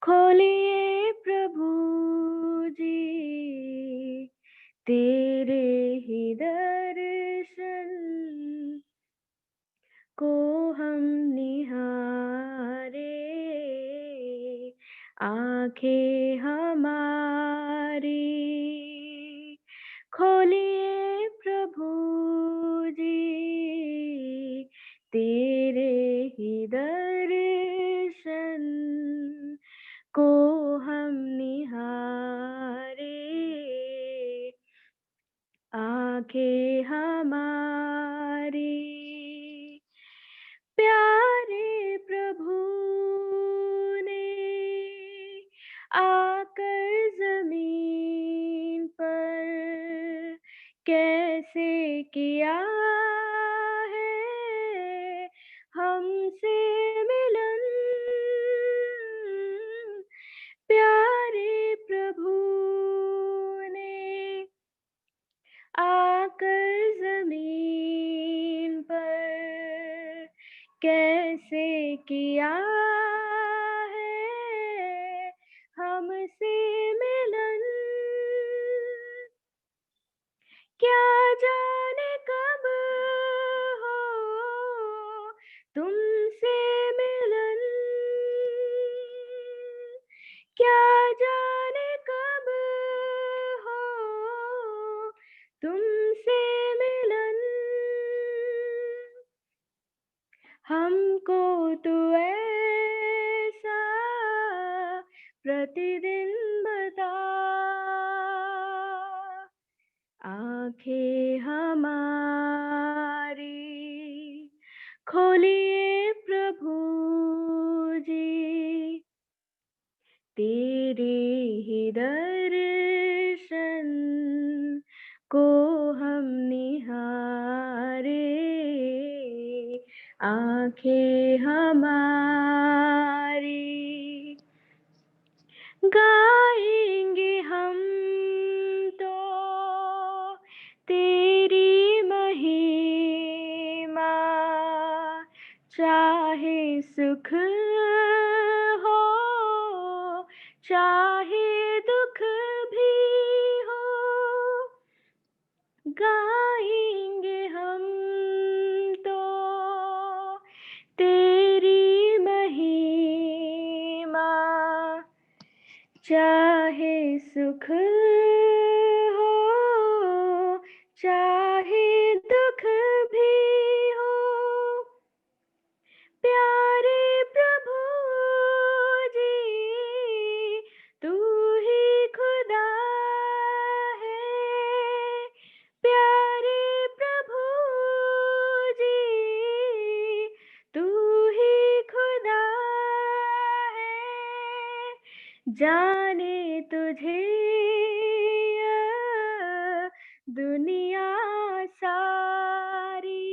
खोलिए प्रभु जी तेरे ही दर्शन को हम निहारे, आंखें हमारी खोलिए प्रभु जी तेरे ही दर्शन को हम निहारे, आंखें हमारी प्यारे प्रभु ने आकर जमीन पर कैसे किया है हमसे मिलन, प्यारे प्रभु ने आकर जमीन पर कैसे किया है हमसे मिलन, क्या जाने कब हो तुमसे मिलन, क्या जाने कब हो तुमसे मिलन, हमको तू ऐसा प्रतिदिन बता, आंखें हमारी खोलिए प्रभु जी तेरे ही दर्शन को हम निहारे, आंखें हमारी गाएंगे हम तो तेरी महिमा, चाहे सुख हो चाहे दुख भी हो, गाएंगे हम तो तेरी महिमा, चाहे सुख हो चाहे दुख भी हो, प्यारे प्रभु जी तू ही खुदा है, प्यारे प्रभु जी तू ही खुदा है, जाने तुझे दुनिया सारी,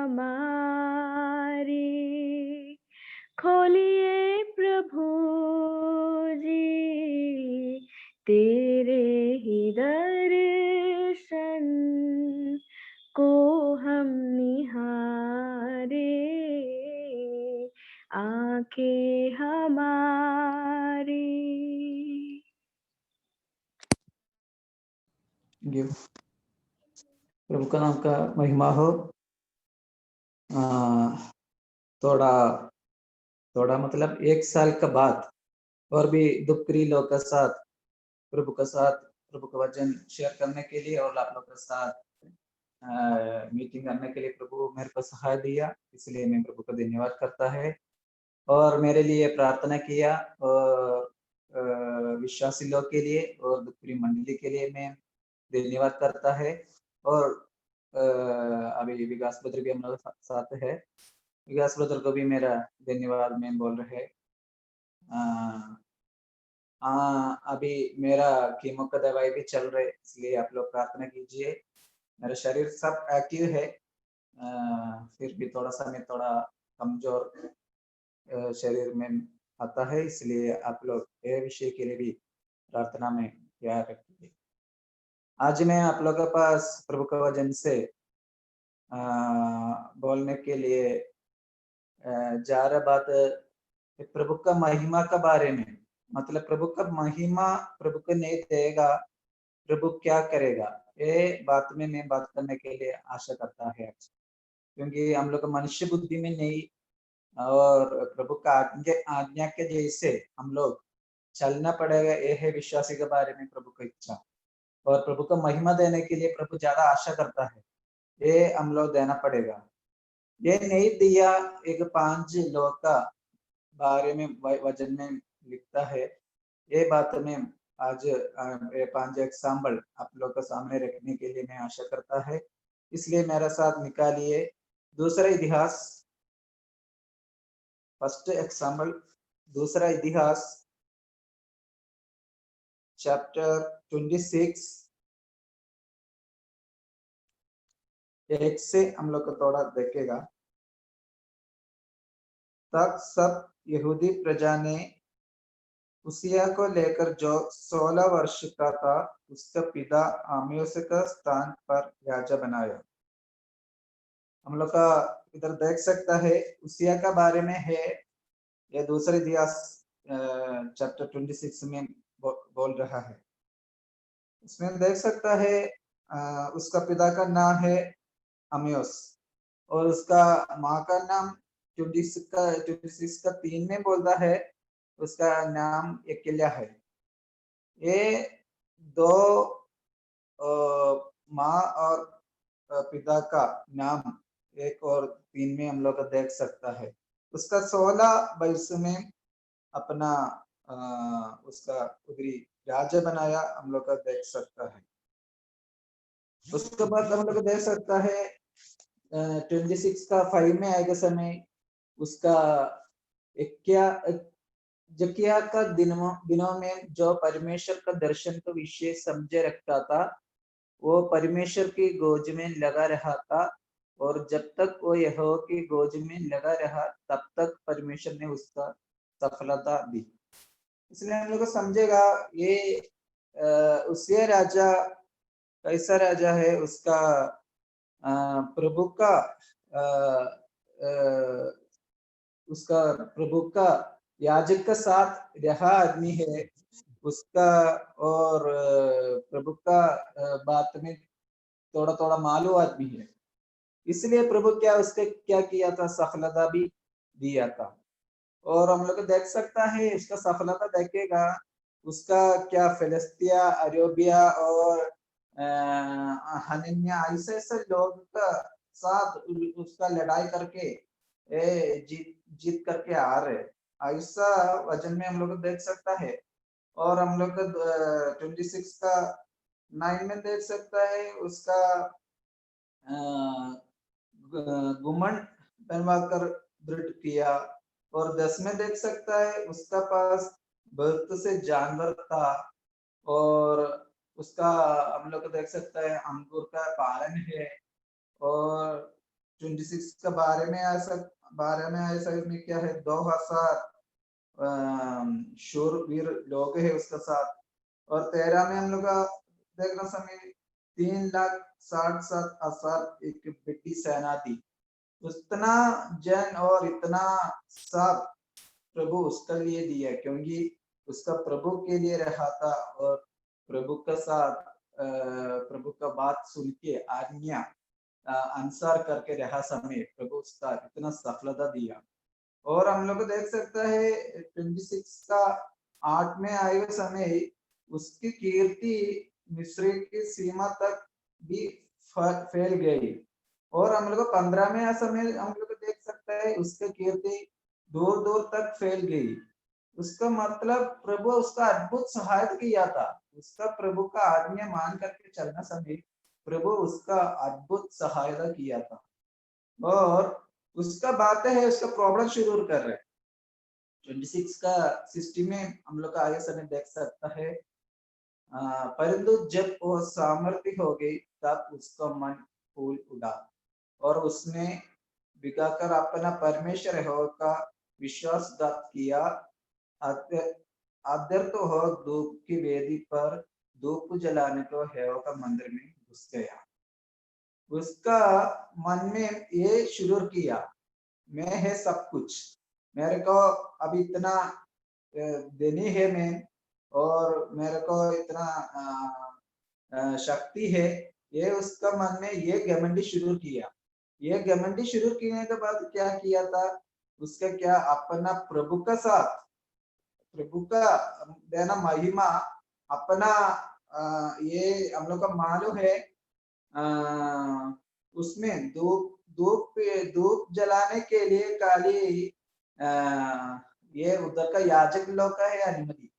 हमारी। खोलिए प्रभु जी तेरे ही दर्शन को हम निहारे, आंखें हमारी। प्रभु का नाम का महिमा हो। थोड़ा थोड़ा मतलब 1 साल का बाद और भी दुखरी लोग के साथ प्रभु का वचन शेयर करने के लिए और आप लोग के साथ मीटिंग करने के लिए प्रभु मेरे को सहाय दिया, इसलिए मैं प्रभु का धन्यवाद करता है। और मेरे लिए प्रार्थना किया और विश्वासी लोग के लिए और दुखरी मंडली के लिए मैं धन्यवाद करता है। और अभी विकास ब्रदर भी हम लोग साथ है, विकास ब्रदर को भी मेरा धन्यवाद मैं बोल रहे। अभी मेरा कीमो का दवाई भी चल रहे, इसलिए आप लोग प्रार्थना कीजिए। मेरा शरीर सब एक्टिव है, फिर भी थोड़ा सा मैं थोड़ा कमजोर शरीर में आता है, इसलिए आप लोग ये विषय के लिए भी प्रार्थना में याद रखिए। आज मैं आप लोगों के पास प्रभु का वचन से बोलने के लिए जा रहा बात प्रभु का महिमा के बारे में। मतलब प्रभु का महिमा प्रभु को नहीं देगा, प्रभु क्या करेगा, ये बात में मैं बात करने के लिए आशा करता है। क्योंकि हम लोग मनुष्य बुद्धि में नहीं और प्रभु का आज्ञा के जैसे हम लोग चलना पड़ेगा, ये है विश्वासी के बारे में प्रभु की इच्छा। और प्रभु को महिमा देने के लिए प्रभु ज्यादा आशा करता है, ये हम लोग देना पड़ेगा। ये नहीं दिया, एक 5 लोग का बारे में वचन में लिखता है। ये बात में आज 5 एग्जाम्पल आप लोग के सामने रखने के लिए मैं आशा करता है, इसलिए मेरा साथ निकालिए दूसरा इतिहास, फर्स्ट एग्जाम्पल दूसरा इतिहास चैप्टर 26 1 से हम लोग को थोड़ा देखेगा। तब सब यहूदी प्रजा ने उसिया को लेकर जो 16 वर्ष का था उसका पिता आमियोस का स्थान पर राजा बनाया। हम लोग का इधर देख सकता है उसिया का बारे में है, ये दूसरे इतिहास चैप्टर 26 में बोल रहा है। इसमें देख सकता है उसका पिता का नाम है अमियोस और उसका माँ का नाम 26 का 3 में बोलता है, उसका नाम यकिल्या है। ये दो माँ और पिता का नाम 1 और 3 में हम लोग देख सकता है। उसका 16 वर्ष में अपना उसका उधरी राज्य बनाया, हम लोग का देख सकता है। उसके बाद हम लोग देख सकता है 26 का 5 में आएगा समय उसका जकिया का दिनों में जो परमेश्वर का दर्शन का विषय समझे रखता था वो परमेश्वर की गोद में लगा रहा था, और जब तक वो यहोवा की गोद में लगा रहा तब तक परमेश्वर ने उसका सफलता दी। इसलिए हम लोग समझेगा ये उसे राजा कैसा राजा है, उसका प्रभु का उसका प्रभु का याजक का साथ रहा आदमी है उसका, और प्रभु का बात में थोड़ा थोड़ा मालूम आदमी है, इसलिए प्रभु क्या उसके क्या किया था, सफलता भी दिया था। और हम लोग देख सकता है इसका सफलता देखेगा उसका क्या फिलिस्तिया अरेबिया और हनन्या ऐसे ऐसे लोग का साथ उसका लड़ाई करके जीत करके आ रहे, ऐसा वचन में हम लोग देख सकता है। और हम लोग 26 का 9 में देख सकता है उसका घुमंड बनवाकर दृढ़ किया। और 10 में देख सकता है उसका पास बहुत से जानवर था, और उसका हम लोग देख सकता है अंगूर का पालन है। और 26 का बारे में ऐसा इसमें क्या है, 2000 शूरवीर लोग है उसका साथ। और 13 में हम लोग का देखना समय 3,67,000 एक बड़ी सेना थी। उतना जन और इतना सब प्रभु उसके लिए दिया, क्योंकि उसका प्रभु के लिए रहा था और प्रभु का साथ प्रभु का बात सुन के आज्ञा अनुसार करके रहा समय प्रभु उसका इतना सफलता दिया। और हम लोग देख सकता है 26 का 8 में आए हुए समय उसकी कीर्ति मिस्र की सीमा तक भी फैल गई। और हम लोग 15 में आ समय हम लोग देख सकते हैं उसकी कीर्ति दूर दूर तक फैल गई। उसका मतलब प्रभु उसका अद्भुत सहायता किया था। उसका प्रभु का आज्ञा मान करके चलना समय प्रभु उसका अद्भुत सहायता किया था। और उसका बातें है, उसका प्रॉब्लम शुरू कर रहे हैं। 26 का 60 में हम लोग का आगे समय देख सकता है, परंतु जब वो सामर्थ्य हो गई तब उसका मन फूल उड़ा और उसने बिगाकर अपना परमेश्वर यहोवा का विश्वासघात किया। अदर तो हो धूप की वेदी पर धूप जलाने को यहोवा का मंदिर में घुस गया। उसका मन में ये शुरू किया, मैं है सब कुछ, मेरे को अभी इतना देनी है मैं, और मेरे को इतना शक्ति है। ये उसका मन में ये घमंडी शुरू किया। ये घमंडी शुरू करने के बाद क्या किया था, उसका क्या अपना प्रभु का साथ, प्रभु का देना महिमा अपना ये हम लोग का मालूम है। उसमें धूप धूप धूप जलाने के लिए काली ये उधर का याजक लोग का है अनुमति,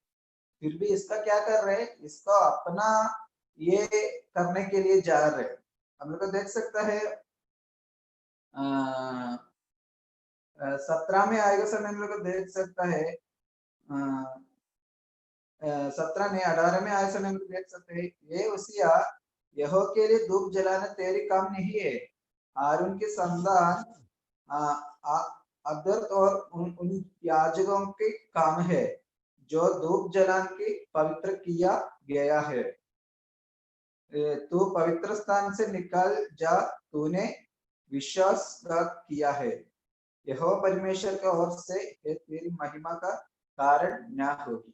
फिर भी इसका क्या कर रहे, इसको अपना ये करने के लिए जा रहे। हम लोग देख सकता है 17 में आएगा समय हम लोग देख सकता है 17 में 18 में आए समय हम लोग देख सकते हैं, ये उसिया यहोवा के लिए धूप जलाना तेरी काम नहीं है, हारून के संतान अदर और उन याजकों के काम है जो धूप जलान के पवित्र किया गया है। तू पवित्र स्थान से निकल जा, तूने विश्वासघात किया है, यहोवा परमेश्वर की ओर से ये तेरी महिमा का कारण न होगी।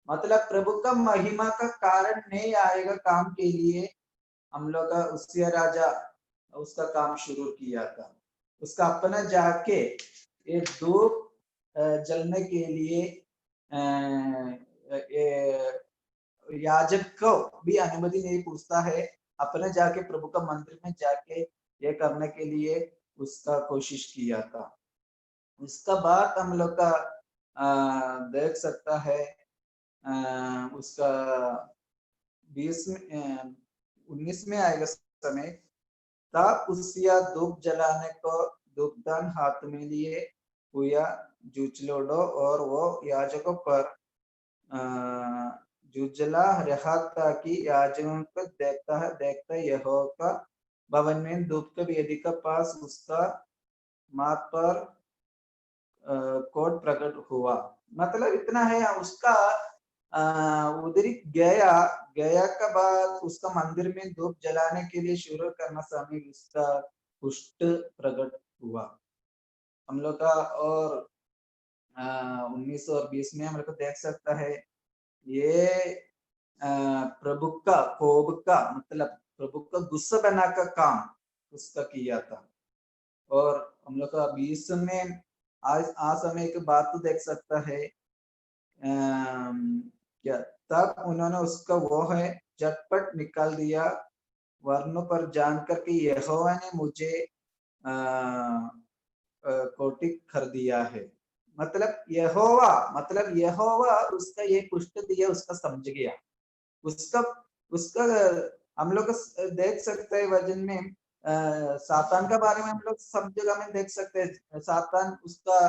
मतलब प्रभु का महिमा का कारण नहीं आएगा काम के लिए। हम लोग का उसिया राजा उसका काम शुरू किया था, उसका अपना जाके एक धूप जलने के लिए याजक को भी अनुमति नहीं पूछता है, अपने जाके प्रभु का मंदिर में जाके ये करने के लिए उसका कोशिश किया था। उसका बाद हम लोग का देख सकता है उसका 20 में 19 में आएगा समय, तब उसिया धूप जलाने को धूपदान हाथ में लिए हुआ जूझलोड़ो और वो याजकों पर जूझला रहा था कि याजकों को देखता यहोवा का भवन में धूप के वेदी के पास उसका माथ पर कोट प्रकट हुआ। मतलब इतना है उसका उधर गया गया के बाद उसका मंदिर में धूप जलाने के लिए शुरू करना समय उसका कुष्ठ प्रकट हुआ हम लोग का। और 19 और 20 में हम लोग को देख सकता है ये प्रभु का कोप का मतलब प्रभु का गुस्सा बना का काम उसका किया था। और हम लोग का 20 में आज समय की बात तो देख सकता है क्या, तब उन्होंने उसका वो है झटपट निकाल दिया वर्णों पर जानकर कि यहोवा ने मुझे कोटि कर दिया है। मतलब यहोवा उसका ये पुष्ट दिया, उसका समझ गया, उसका उसका हम लोग देख सकते हैं वजन में सातान के बारे में हम लोग सब जगह में देख सकते हैं। सातान उसका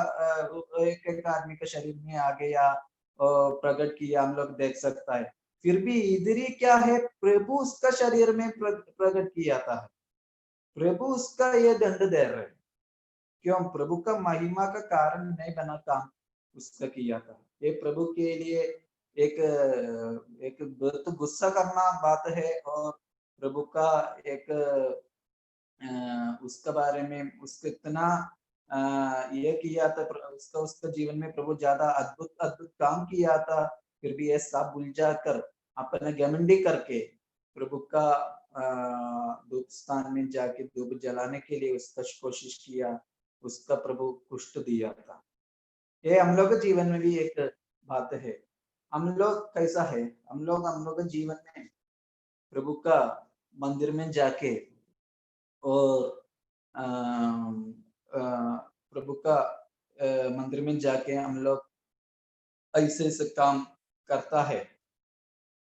एक एक आदमी के शरीर में आ गया और प्रकट किया हम लोग देख सकता है। फिर भी इधर ही क्या है, प्रभु उसका शरीर में प्रकट किया था। प्रभु उसका ये दंड दे रहे, क्यों? प्रभु का महिमा का कारण नहीं बना काम उसका किया था। ये प्रभु के लिए एक एक बहुत गुस्सा करना बात है, और प्रभु का एक उसके बारे में उसको इतना ये किया था, उसका उसका जीवन में प्रभु ज्यादा अद्भुत अद्भुत काम किया था, फिर भी ये सब भूल जाकर अपने घमंडी करके प्रभु का धूप स्थान में जाके धूप जलाने के लिए उसका कोशिश किया, उसका प्रभु कुष्ठ दिया था। ये हम लोग के जीवन में भी एक बात है। हम लोग कैसा है, हम लोग के जीवन में प्रभु का मंदिर में जाके और प्रभु का मंदिर में जाके हम लोग ऐसे ऐसे काम करता है,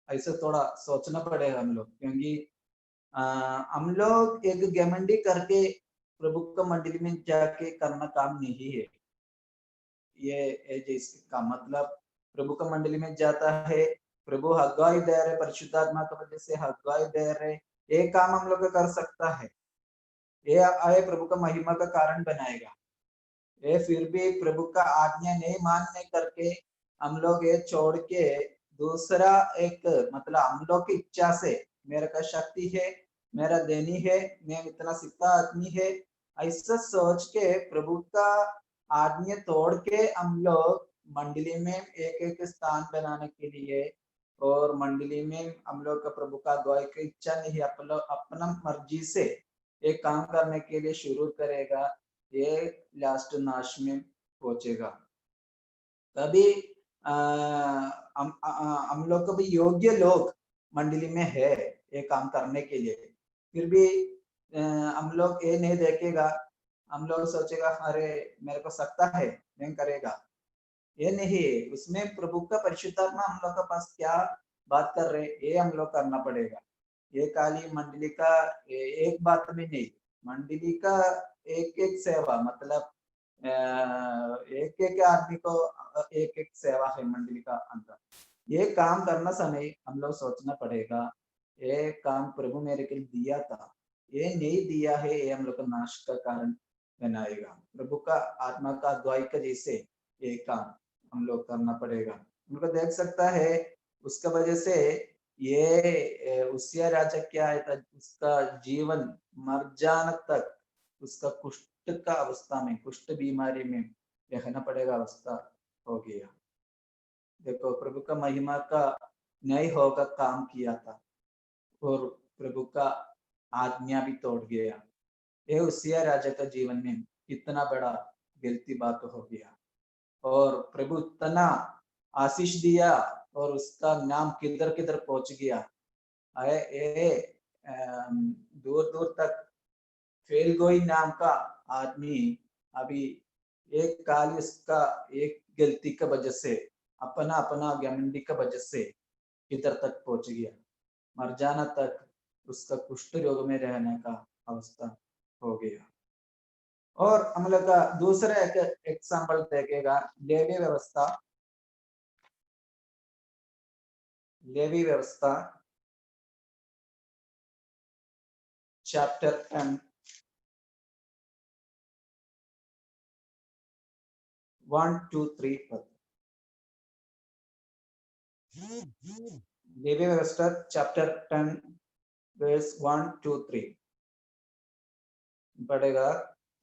ऐसे थोड़ा सोचना पड़ेगा हम लोग, क्योंकि हम लोग एक घमंडी करके प्रभु का मंदिर में जाके करना काम नहीं है। ये जैसे का मतलब प्रभु का मंडली में जाता है, प्रभु अगुवाई दे रहे, परिशुद्धात्मा की वजह से अगुवाई दे रहे, ये काम हम लोग कर सकता है, ये आए प्रभु का महिमा का कारण बनाएगा। ये फिर भी प्रभु का आज्ञा नहीं मानने करके हम लोग ये छोड़ के दूसरा एक मतलब हम लोग की इच्छा से, मेरे का शक्ति है, मेरा देनी है, मैं इतना सीखा आदमी है, ऐसा सोच के प्रभु का आज्ञा तोड़ के हम लोग मंडली में एक एक स्थान बनाने के लिए, और मंडली में हम लोग का प्रभु का अगुवाई की इच्छा नहीं, अपना मर्जी से एक काम करने के लिए शुरू करेगा, ये लास्ट नाश में पहुंचेगा। तभी हम लोग को भी योग्य लोग मंडली में है ये काम करने के लिए, फिर भी हम लोग ये नहीं देखेगा, हम लोग सोचेगा अरे मेरे को सकता है, नहीं करेगा, ये नहीं है। उसमें प्रभु का परिशुद्धात्मा हम लोग के पास क्या बात कर रहे, ये हम लोग करना पड़ेगा। ये खाली मंडली का एक बात में नहीं, मंडली का एक एक सेवा मतलब एक एक आदमी को एक एक सेवा है मंडली का अंदर। ये काम करना समय हम लोग सोचना पड़ेगा, ये काम प्रभु मेरे के लिए दिया था, ये नहीं दिया है, ये हम लोग का नाश का कारण बनाएगा। प्रभु का आत्मा का अगुवाई का जैसे ये काम हम लोग करना पड़ेगा। उनको देख सकता है, उसका वजह से ये उसिया राजा क्या है था, उसका जीवन मर जाने तक उसका कुष्ठ का अवस्था में, कुष्ठ बीमारी में रहना पड़ेगा अवस्था हो गया। देखो प्रभु का महिमा का न्याय होगा काम किया था, और प्रभु का आज्ञा भी तोड़ गया। ये उसिया राजा का जीवन में कितना बड़ा गलती बात हो गया, और प्रभु इतना आशीष दिया और उसका नाम किधर किधर पहुंच गया। दूर दूर तक फेलगोई नाम का आदमी अभी एक काल उसका एक गलती का वजह से, अपना अपना घमंडी का वजह से किधर तक पहुंच गया, मर जाना तक उसका कुष्ठ रोग में रहने का अवस्था हो गया। और हम लोग का दूसरा एक एग्जाम्पल देखेगा, लेवी व्यवस्था। लेवी व्यवस्था चैप्टर 10 1 2 3 पर। लेवी व्यवस्था चैप्टर 10 वर्स 1 2 3 पढ़ेगा।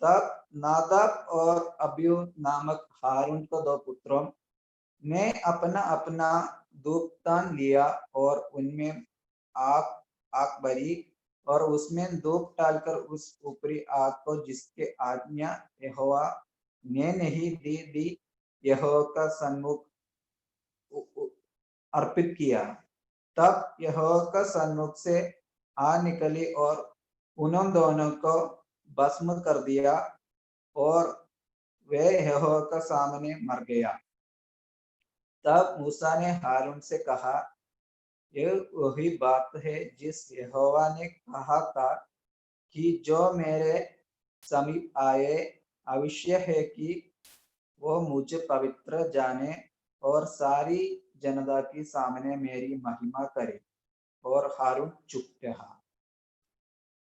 तब नादाब और अब्यू नामक हारून को दो पुत्रों ने अपना अपना धूपदान लिया, और उनमें आग आग भरी, और उसमें धूप डालकर उस ऊपरी आग को जिसके आज्ञा यहोवा ने नहीं दी यहोवा का सन्मुख अर्पित किया। तब यहोवा का सन्मुख से आग निकली और उन दोनों को भस्म कर दिया, और वे यहोवा का सामने मर गया। तब मूसा ने हारून से कहा, यह वही बात है जिस यहोवा ने कहा था कि जो मेरे समीप आए अवश्य है कि वो मुझे पवित्र जाने और सारी जनता के सामने मेरी महिमा करे। और हारून चुप रहा।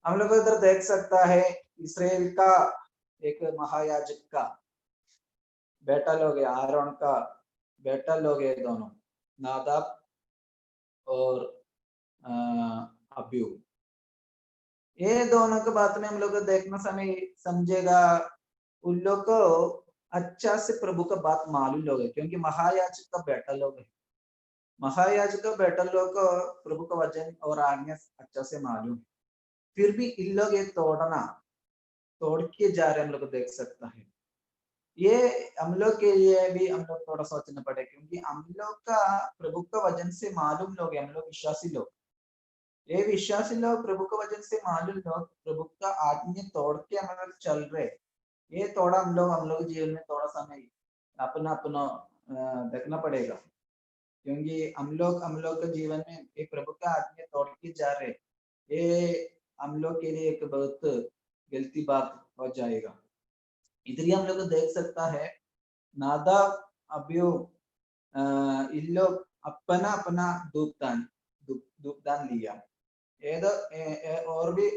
हम लोग इधर देख सकता है इसराइल का एक महायाजक का बेटा लोग है, आरोन का बेटा लोग है दोनों, नादाब और अब्यू। ये दोनों के बात में हम लोग देखना समय समझेगा, उन लोग को अच्छा से प्रभु का बात मालूम लोग है, क्योंकि महायाजक का बेटा लोग है। महायाजक का बेटा लोग को प्रभु का वचन और आज्ञा अच्छा से मालूम है, फिर भी इन लोग ये तोड़ के जा रहे हम लोग देख सकता है। ये हम लोग के लिए भी हम लोग थोड़ा सोचना पड़े, क्योंकि हम लोग का प्रभु का वचन से मालूम लोग है, हम लोग विश्वासी लोग, ये विश्वासी लोग प्रभु का वचन से मालूम लोग प्रभु का आज्ञा तोड़ के हम लोग चल रहे। ये थोड़ा हम लोग जीवन में थोड़ा समय अपना अपना देखना पड़ेगा, क्योंकि हम लोग के जीवन में ये प्रभु का आज्ञा तोड़ के जा रहे, ये हम लोग के लिए एक बहुत गलती बात हो जाएगा। इधर ही हम लोग देख सकता है नादाब अब्यू इन लोग अपना अपना धूपदान लिया, और भी,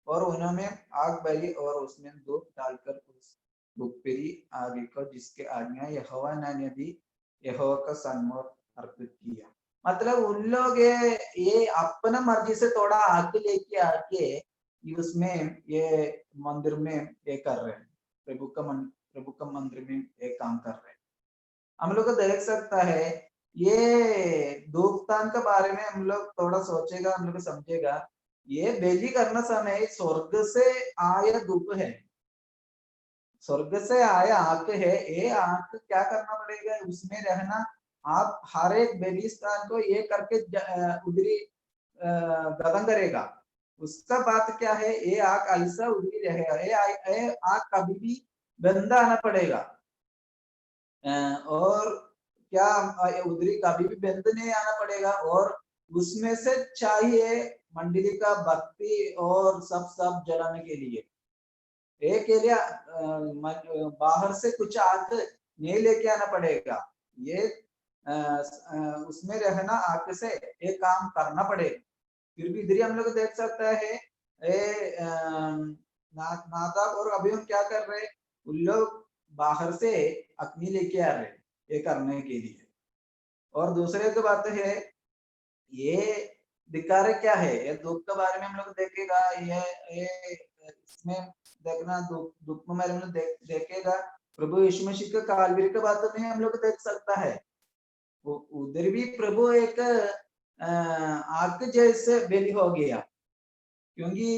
और उन्होंने आग बली और उसमें धूप डालकर उस धूपरी आग को जिसके आज्ञा यहोवा ने दी यहोवा का सन्मुख अर्पित किया। मतलब उन लोग ये अपना मर्जी से थोड़ा आग लेके आके उसमें ये मंदिर में ये कर रहे हैं, प्रभु का मंदिर में एक काम कर रहे हैं। हम लोग को देख सकता है ये धूपदान के बारे में हम लोग थोड़ा सोचेगा, हम लोग समझेगा, ये बेली करना समय स्वर्ग से आया धूप है, स्वर्ग से आया आग है। ये आग क्या करना पड़ेगा, उसमें रहना। आप हर एक बेलिस्तान को ये करके उधरी गदन करेगा। उसका बात क्या है, ये आग ऐसा उधरी रहेगा, ये आग कभी भी बंदा आना पड़ेगा, और क्या उधरी कभी भी बंद नहीं आना पड़ेगा। और उसमें से चाहिए मंडली का बत्ती और सब जलाने के लिए, एक के लिए बाहर से कुछ आग नहीं लेके आना पड़ेगा, ये उसमें रहना आग से एक काम करना पड़ेगा। फिर भी इधर हम लोग देख सकता है नादाब और अबीहू क्या कर रहे, उन लोग बाहर से अग्नि लेके आ रहे ये करने के लिए। और दूसरे की बात है, ये दिखा रहे क्या है, ये दुख के बारे में हम लोग देखेगा, ये इसमें देखना दुख में बारे में देखेगा। प्रभु यीशु मसीह का कालवरी के बात में हम लोग देख सकता है, उधर भी प्रभु एक आग जैसे बेली हो गया, क्योंकि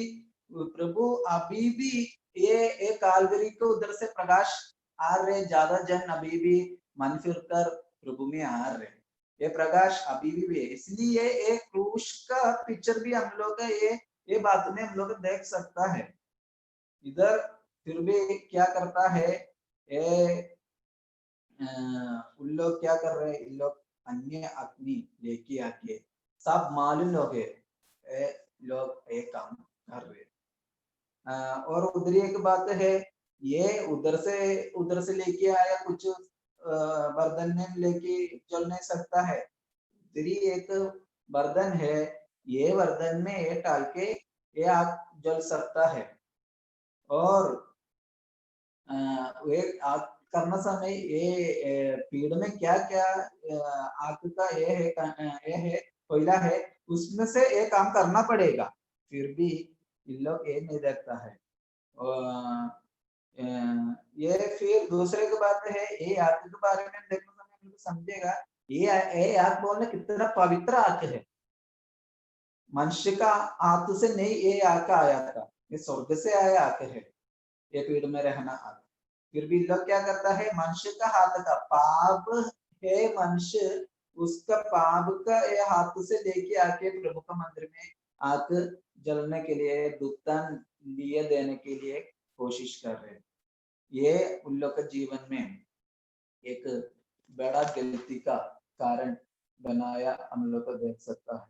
प्रभु अभी भी ये कालवरी को उधर से प्रकाश आ रहे, ज्यादा जन अभी भी मन फिर कर प्रभु में आ रहे, ये प्रकाश अभी भी है। इसलिए एक क्रूश का पिक्चर भी हम लोग ये बात में हम लोग देख सकता है। इधर फिर भी क्या करता है, ये उन लोग क्या कर रहे हैं, इन लोग अन्य अग्नि लेके आके सब मालूम लोग है लोग एक काम कर रहे। और उधर एक बात है, ये उधर से लेके आया कुछ बर्तन में लेके चल नहीं सकता है, उधर ही एक बर्तन है, ये बर्तन में ये डाल के ये आग जल सकता है। और वे आग करना समय ये पीड़ में क्या क्या आग का ये है कोयला है, उसमें से एक काम करना पड़ेगा, फिर भी इन लोग ये नहीं देखता है। ये फिर दूसरे की बात है, ये आग के बारे में देखने समय समझेगा, ये आग बोलने कितना पवित्र आग है, मनुष्य का हाथ से नहीं ये आग का आया था, ये स्वर्ग से आया आग है, ये पीड़ में रहना आग। फिर भी लोग क्या करता है, मनुष्य का हाथ का पाप है, मनुष्य उसका पाप का ये हाथ से लेके आके प्रभु का मंदिर में आग जलने के लिए दुत्तान लिए देने के लिए कोशिश कर रहे हैं। ये उन लोग के जीवन में एक बड़ा गलती का कारण बनाया, हम लोग को देख सकता है।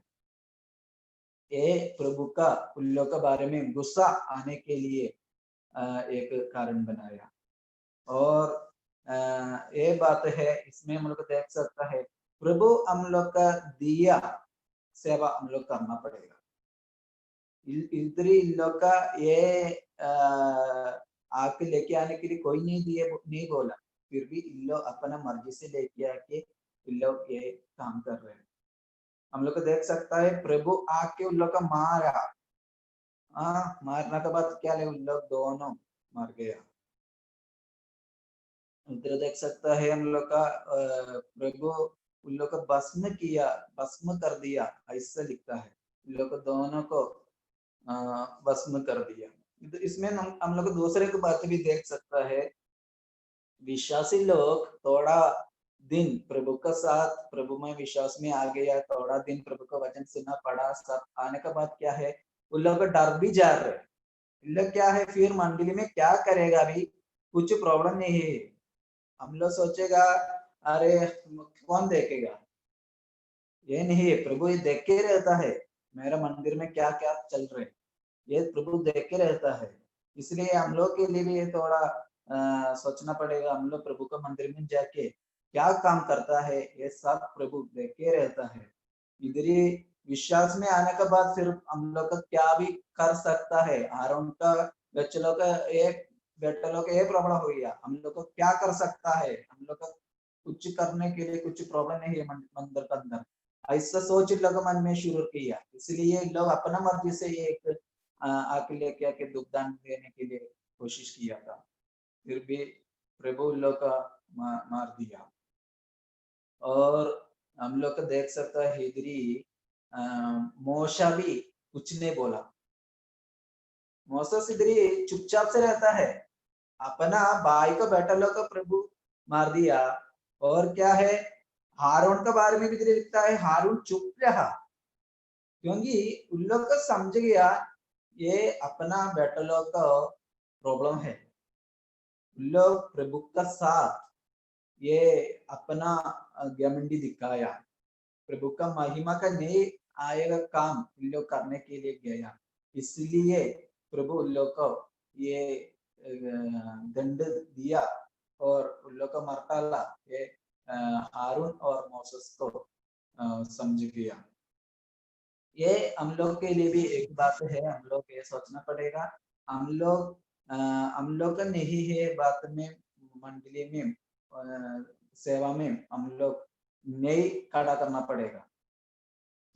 ये प्रभु का उन लोग के बारे में गुस्सा आने के लिए एक कारण बनाया। और ये बात है, इसमें हम लोग देख सकता है प्रभु हम लोग का दिया सेवा हम लोग करना पड़ेगा। इधर इन लोग का ये आके लेके आने के लिए कोई नहीं बोला, फिर भी इन लोग अपना मर्जी से लेके आके इन लोग ये काम कर रहे हैं। हम लोग को देख सकता है प्रभु आके उन लोग का मारा, हाँ मारने के बाद क्या ले उन लोग दोनों मर गया। इधर देख सकता है हम लोग का प्रभु उन लोग को भस्म कर दिया, ऐसा लिखता है। उन लोग को दोनों को भस्म कर दिया। इसमें हम लोग दूसरे की बात भी देख सकता है। विश्वासी लोग थोड़ा दिन प्रभु का साथ, प्रभु में विश्वास में आ गया, थोड़ा दिन प्रभु का वचन सुना पड़ा, सब आने के बाद क्या है उन लोग का डर भी जा रहे, इन लोग क्या है फिर मंडली में क्या करेगा, अभी कुछ प्रॉब्लम नहीं है। हम लोग सोचेगा अरे कौन देखेगा, ये नहीं है, प्रभु ये देख के रहता है मेरा मंदिर में क्या क्या चल रहे, ये प्रभु देख के रहता है। इसलिए हम लोग के लिए भी ये थोड़ा सोचना पड़ेगा, हम लोग प्रभु का मंदिर में जाके क्या काम करता है ये सब प्रभु देख के रहता है। इधर ही विश्वास में आने के बाद फिर हम लोग का क्या भी कर सकता है, आरोन का बच्चों का एक बेटा लोग का ये प्रॉब्लम हो गया, हम लोग को क्या कर सकता है, हम लोग का कुछ करने के लिए कुछ प्रॉब्लम नहीं है मंदिर के अंदर, ऐसा सोच लोग मन में शुरू किया। इसलिए लोग अपना मर्जी से एक आके लेके आके दुखदान देने के लिए कोशिश किया था, फिर भी प्रभु लोग का मार दिया। और हम लोग का देख सकता है हिजरी मोशा भी कुछ नहीं बोला, मोसा सिदरी चुपचाप से रहता है, अपना भाई को बेटा लोग का प्रभु मार दिया। और क्या है हारून के बारे में भी लिखता है, हारून चुप रहा क्योंकि उन लोग को समझ गया ये अपना बेटा लोग का प्रॉब्लम है, उन लोग प्रभु का साथ ये अपना घमंडी दिखाया, प्रभु का महिमा का नहीं आएगा काम इन लोग करने के लिए गया, इसलिए प्रभु उन लोग को ये दंड दिया और उन लोग का मरताला ये हारून और मोसेस को समझ गया। ये हम लोग के लिए भी एक बात है, हम लोग ये सोचना पड़ेगा, हम लोग का नहीं है बात में मंडली में सेवा में हम लोग नहीं खड़ा करना पड़ेगा,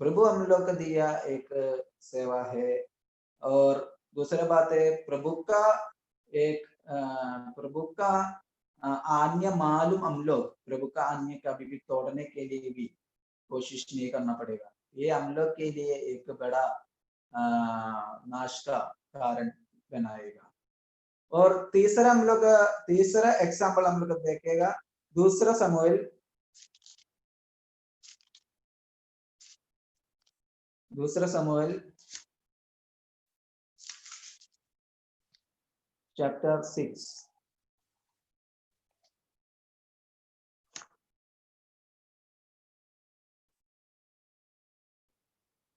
प्रभु हम लोग का दिया एक सेवा है। और दूसरा बात है प्रभु का एक प्रभु का आज्ञा मालूम, हम लोग प्रभु का आज्ञा कभी भी तोड़ने के लिए भी कोशिश नहीं करना पड़ेगा, ये हम लोग के लिए एक बड़ा नाश का कारण बनाएगा। और तीसरा हम लोग तीसरा एग्जाम्पल हम लोग देखेगा दूसरा समूएल चैप्टर 6।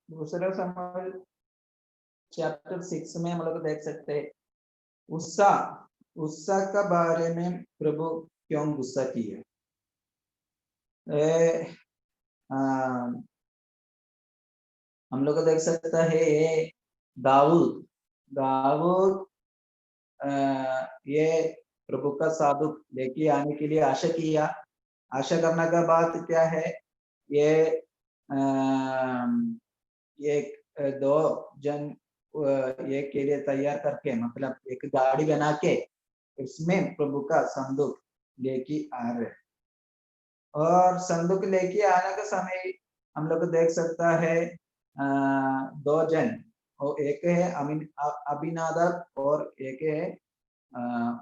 दूसरा समूएल चैप्टर 6 में हम लोग देख सकते हैं उस्सा का बारे में प्रभु क्यों गुस्सा किया। हम लोग को देख सकता है दाऊद दाऊद ये प्रभु का साधु लेके आने के लिए आशा किया, आशा करने का बात क्या है ये एक दो जन ये के लिए तैयार करके, मतलब एक गाड़ी बना के इसमें प्रभु का संदूक लेके आ रहे, और संदूक लेके आने का समय हम लोग देख सकता है दो जन, और एक है अभिनादाब और एक है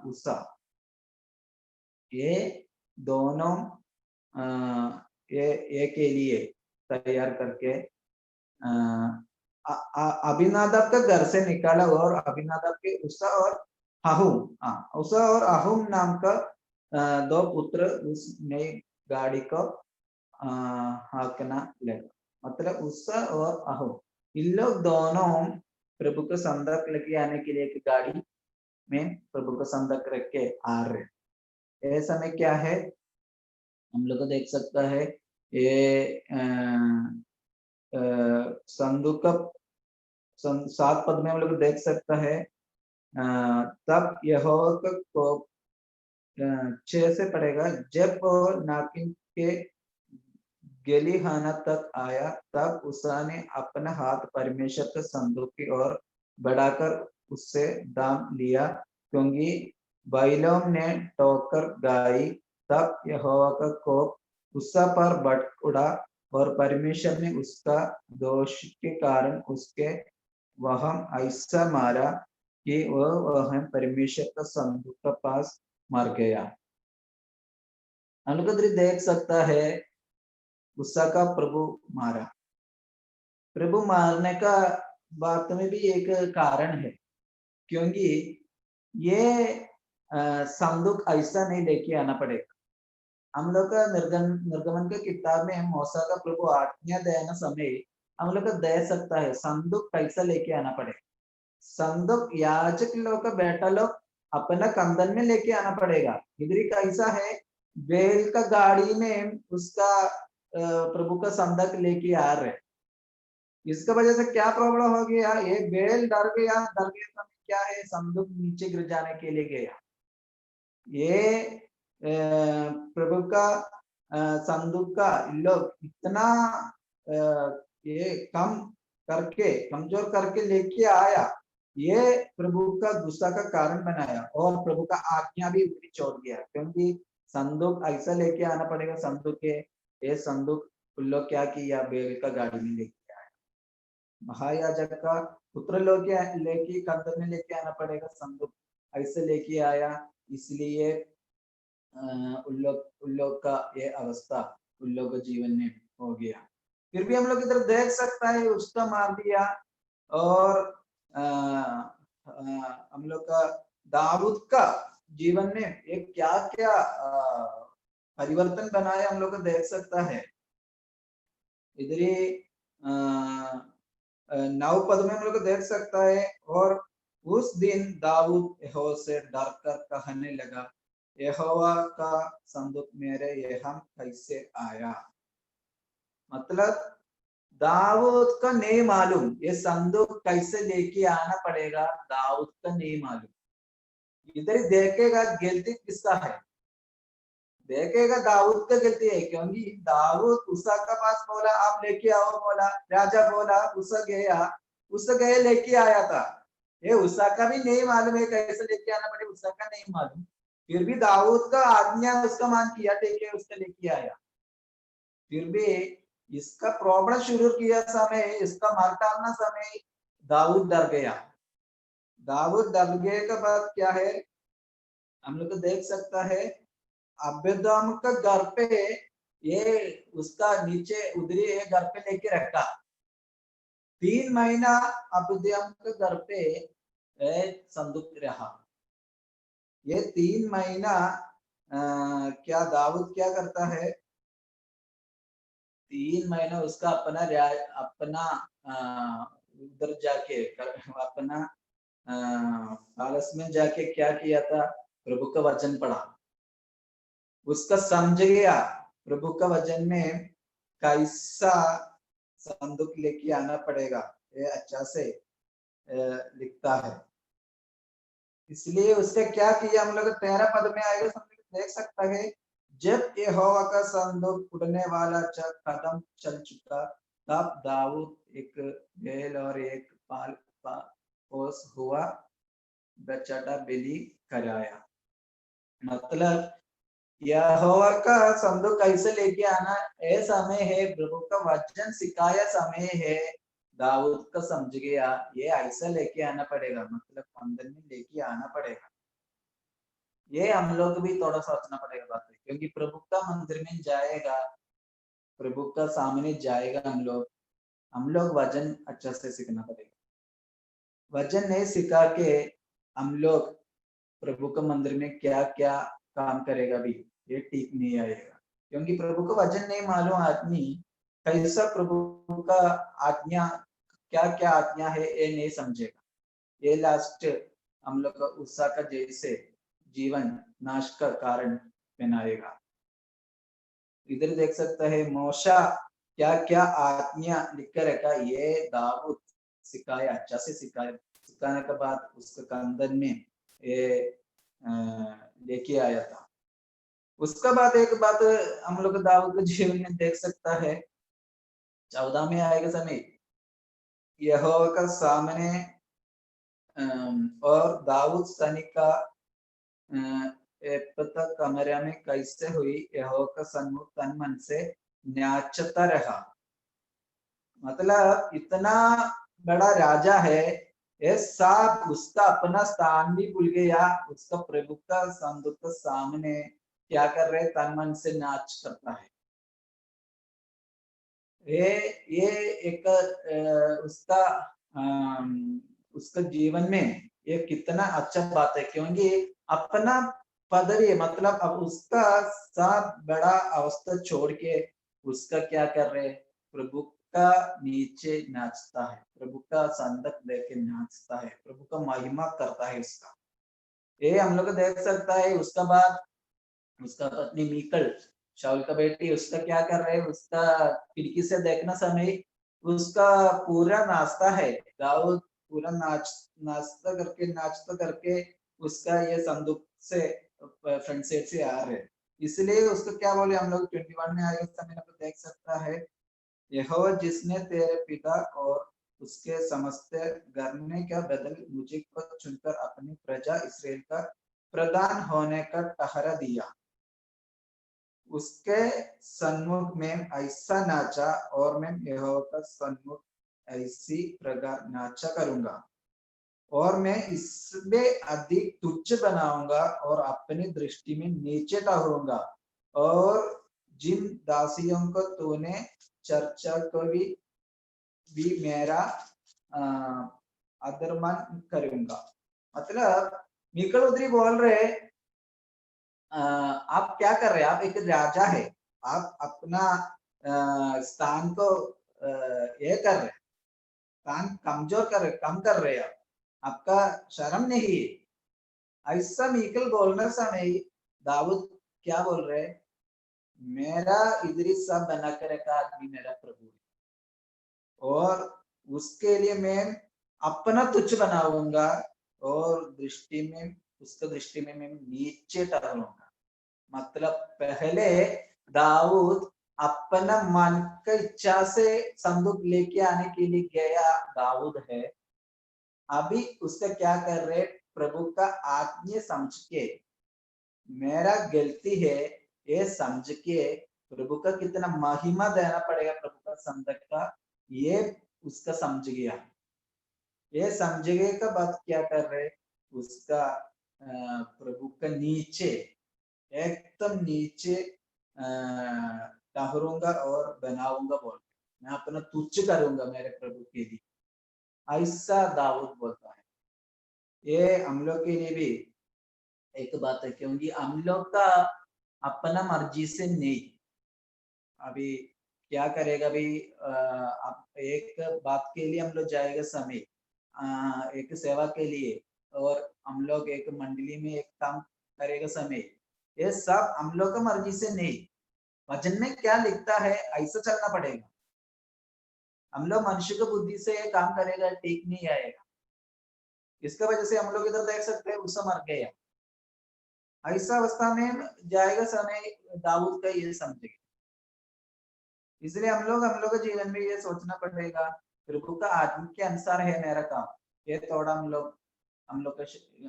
उषा, ये दोनों ये के लिए तैयार करके अभिनादाब का घर से निकाला, और अभिनादाब के उषा और अहुम नाम का दो पुत्र उस नई गाड़ी को हाकना लगा, मतलब उषा और अहुम इन लोग दोनों प्रभु को संदक लेके आने के लिए एक गाड़ी में प्रभु को संदक रख के आ रहे। ये समय क्या है हम लोग को देख सकता है ये संदूक सात पद में हम लोग देख सकता है, तब यहोवा का कोप 6 से पड़ेगा, जब वो नाकिन के गेलीहाना तक आया, तब उसने अपना हाथ परमेश्वर के संदूक की ओर बढ़ाकर उससे दाम लिया, क्योंकि बाइलोम ने ठोकर गाई। तब यहोवा का कोप उस्सा पर भड़क उड़ा, और परमेश्वर ने उसका दोष के कारण उसके वहम ऐसा मारा कि वह वहम परमेश्वर का संदूक के पास मर गया। हम लोग देख सकता है, गुस्सा का प्रभु मारा। प्रभु मारने का बात में भी एक कारण है, क्योंकि ये संदूक ऐसा नहीं लेके आना पड़ेगा। हम लोग का निर्गमन के किताब में मूसा का प्रभु आज्ञा देना समय हम लोग को दे सकता है, संदूक कैसा लेके आना पड़ेगा। संदूक याजक लोग का बेटा लोग अपना कंधन में लेके आना पड़ेगा। इधर कैसा है, बैल का गाड़ी में उसका प्रभु का संदूक लेके आ रहे। इसका वजह से क्या प्रॉब्लम हो गया, ये बैल डर गया तो क्या है, संदूक नीचे गिर जाने के लिए गया। ये प्रभु का संदूक का लोग इतना ये कमजोर करके लेके आया, ये प्रभु का गुस्सा का कारण बनाया, और प्रभु का आज्ञा भी ऊपर छोड़ गया, क्योंकि संदूक ऐसा लेके आना पड़ेगा। संदूक के ये संदूक लोग क्या किया, बैल का गाड़ी में लेके आया। महायाजक का पुत्र लोग लेके कंधे में लेके आना पड़ेगा, संदूक ऐसे लेके आया, इसलिए उन लोग का ये अवस्था उन लोग के जीवन में हो गया। फिर भी हम लोग इधर देख सकता है, उसका मार दिया। और हम लोग का दाऊद का जीवन में एक क्या क्या परिवर्तन बनाया हम लोग को देख सकता है। इधर ही 9 पद में हम लोग देख सकता है, और उस दिन दाऊद यहोवा से डर कर कहने लगा, यहोवा का संदूक मेरे यहाँ कैसे आया। मतलब दाऊद का नहीं मालूम ये संदूक कैसे लेके आना पड़ेगा, दाऊद का नहीं मालूम। इधर देखेगा गलती किसका है, देखेगा दाऊद का गलती है, क्योंकि दाऊद उसा का पास बोला आप लेके आओ, बोला राजा, बोला उसा गए लेके आया था। ये उसा का भी नहीं मालूम है कैसे लेके आना पड़े, उसा का नहीं मालूम, फिर भी दाऊद का आज्ञा उसका मान किया, ठीक है उसका लेके आया। फिर भी इसका प्रॉब्लम शुरू किया समय, इसका मार डालना समय दाऊद डर गया। दाऊद डर गए के बाद क्या है, हम लोग देख सकता है, अब्यदम का घर पे ये उसका नीचे उधरी घर पे लेके रखा। 3 महीना अब्यदम के घर पे संदूक रहा। ये 3 महीना क्या दाऊद क्या करता है, 3 महीना उसका अपना उधर जाके अपना पैलेस में जाके क्या किया था, प्रभु का वचन पढ़ा। उसका समझ गया प्रभु का वचन में कैसा संदूक लेके आना पड़ेगा, ये अच्छा से लिखता है। इसलिए उसने क्या किया, हम लोग 13 पद में आएगा, देख सकता है, जब यहोवा का संदूक उड़ने वाला कदम चल चुका, तब दाऊद एक बैल और एक पोस हुआ बछड़ा बलि कराया। मतलब यहोवा का संदूक कैसे लेके आना, ये समय है प्रभु का वचन सिखाया समय है। दाऊद का समझ गया ये ऐसा लेके आना पड़ेगा, मतलब अंदर में लेके आना पड़ेगा। ये हम लोग भी थोड़ा सोचना पड़ेगा बात है, क्योंकि प्रभु का मंदिर में जाएगा, प्रभु का सामने जाएगा, हम लोग वचन अच्छा से सीखना पड़ेगा। वचन नहीं सिखा के हम लोग प्रभु का मंदिर में क्या क्या काम करेगा भी, ये ठीक नहीं आएगा, क्योंकि प्रभु का वचन नहीं मालूम आदमी कैसा प्रभु का आज्ञा क्या क्या आज्ञा है ये नहीं समझेगा। ये लास्ट हम लोग का उत्साह का जैसे जीवन नाश का कारण बनाएगा। इधर देख सकता है मूसा क्या क्या आज्ञा लिख कर रखा, ये दाऊद सिखाया, अच्छा से सिखाया, सिखाने के बाद उसके कंधन में ये लेके आया था। उसका बाद एक बात हम लोग दाऊद के जीवन में देख सकता है, 14 में आएगा समय, यहोवा का सामने और दाऊद सनी का पता कमरे में कैसे हुई, यहोवा का सन्मुख तन मन से नाचता रहा। मतलब इतना बड़ा राजा है, ये सब उसका अपना स्थान भी भूल गया, उसका प्रभु का संदूक के सामने क्या कर रहे, तन मन से नाच करता है। ये एक उसका उसका जीवन में ये कितना अच्छा बात है, क्योंकि अपना पदवी मतलब अब उसका सब बड़ा अवस्था छोड़ के उसका क्या कर रहे, प्रभु का नीचे नाचता है, प्रभु का संदक लेके नाचता है, प्रभु का महिमा करता है उसका। ये हम लोग देख सकता है। उसका बाद उसका पत्नी मीकल, शाऊल का बेटी, उसका क्या कर रहे, उसका खिड़की से देखना समय उसका पूरा नाचता है, दाऊद पूरा नाचता करके उसका ये संदूक से फ्रंट साइड से आ रहे, इसलिए उसको क्या बोले हम लोग 21 में आगे समय में देख सकता है, यहोवा जिसने तेरे पिता और उसके समस्त घराने का बदल मुझे को चुनकर अपनी प्रजा इसराइल का प्रधान होने का ठहरा दिया, उसके सन्मुख में ऐसा नाचा और मैं यहोवा का सन्मुख ऐसी प्रकार नाचा करूंगा, और मैं इसमें अधिक तुच्छ बनाऊंगा और अपनी दृष्टि में नीचे ठहरूंगा, और जिन दासियों को तूने चर्चा को भी मेरा आदरमान करूंगा। मतलब मिकल उधरी बोल रहे, आप क्या कर रहे हैं, आप एक राजा है, आप अपना स्थान को ये कर रहे, स्थान कमजोर कर रहे, कम कर रहे हैं, आपका शर्म नहीं है। ऐसा मीकल बोलने समय दाऊद क्या बोल रहे, मेरा इधरी सब बना कर रखा आदमी मेरा प्रभु है, और उसके लिए मैं अपना तुच्छ बनाऊंगा और दृष्टि में उसका दृष्टि में मैं नीचे ठहरूंगा। मतलब पहले दाऊद अपना मन की इच्छा से संदूक लेके आने के लिए गया दाऊद है, अभी उसका क्या कर रहे, प्रभु का आज्ञा समझ के, मेरा गलती है ये समझ के, प्रभु का कितना महिमा देना पड़ेगा प्रभु का संदूक का, ये उसका समझ गया। ये समझे का बात क्या कर रहे, उसका प्रभु का नीचे एकदम नीचे ठहरूंगा और बनाऊंगा, बोल मैं अपना तुच्छ करूंगा मेरे प्रभु के लिए, ऐसा दाऊद बोलता है। ये हम लोग के लिए भी एक बात है, क्योंकि हम लोग का अपना मर्जी से नहीं, अभी क्या करेगा, अभी अब एक बात के लिए हम लोग जाएगा समय, एक सेवा के लिए, और हम लोग एक मंडली में एक काम करेगा समय, ये सब हम लोग का मर्जी से नहीं, वचन में क्या लिखता है ऐसा चलना पड़ेगा। हम लोग मनुष्य की बुद्धि से ये काम करेगा ठीक नहीं आएगा, इसका वजह से हम लोग इधर देख सकते हैं उससे मर गया, ऐसा अवस्था में जाएगा समय दाऊद का ये समझेगा। इसलिए हम लोग के जीवन में ये सोचना पड़ेगा, प्रभु का आत्मा के अनुसार है मेरा काम, ये थोड़ा हम लोग का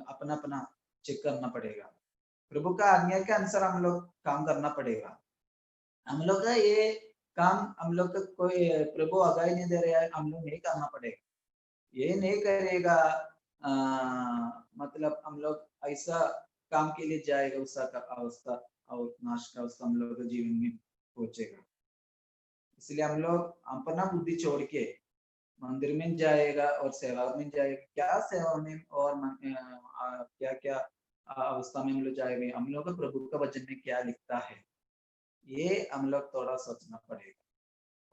अपना अपना चेक करना पड़ेगा, प्रभु का आज्ञा के अनुसार हम लोग काम करना पड़ेगा। हम लोग का ये काम हम लोग का कोई प्रभु आगाही नहीं दे रहा है, हम लोग नहीं करना पड़ेगा, ये नहीं करेगा मतलब हम लोग ऐसा काम के लिए जाएगा, उसका अवस्था और नाश का अवस्था हम लोग के जीवन में पहुंचेगा। इसलिए हम लोग अपना बुद्धि छोड़ के मंदिर में जाएगा और सेवा में जाएगा, क्या सेवा में और क्या क्या अवस्था में हम लोग जाएंगे, हम लोग का प्रभु का वचन में क्या लिखता है, ये हम लोग थोड़ा सोचना पड़ेगा,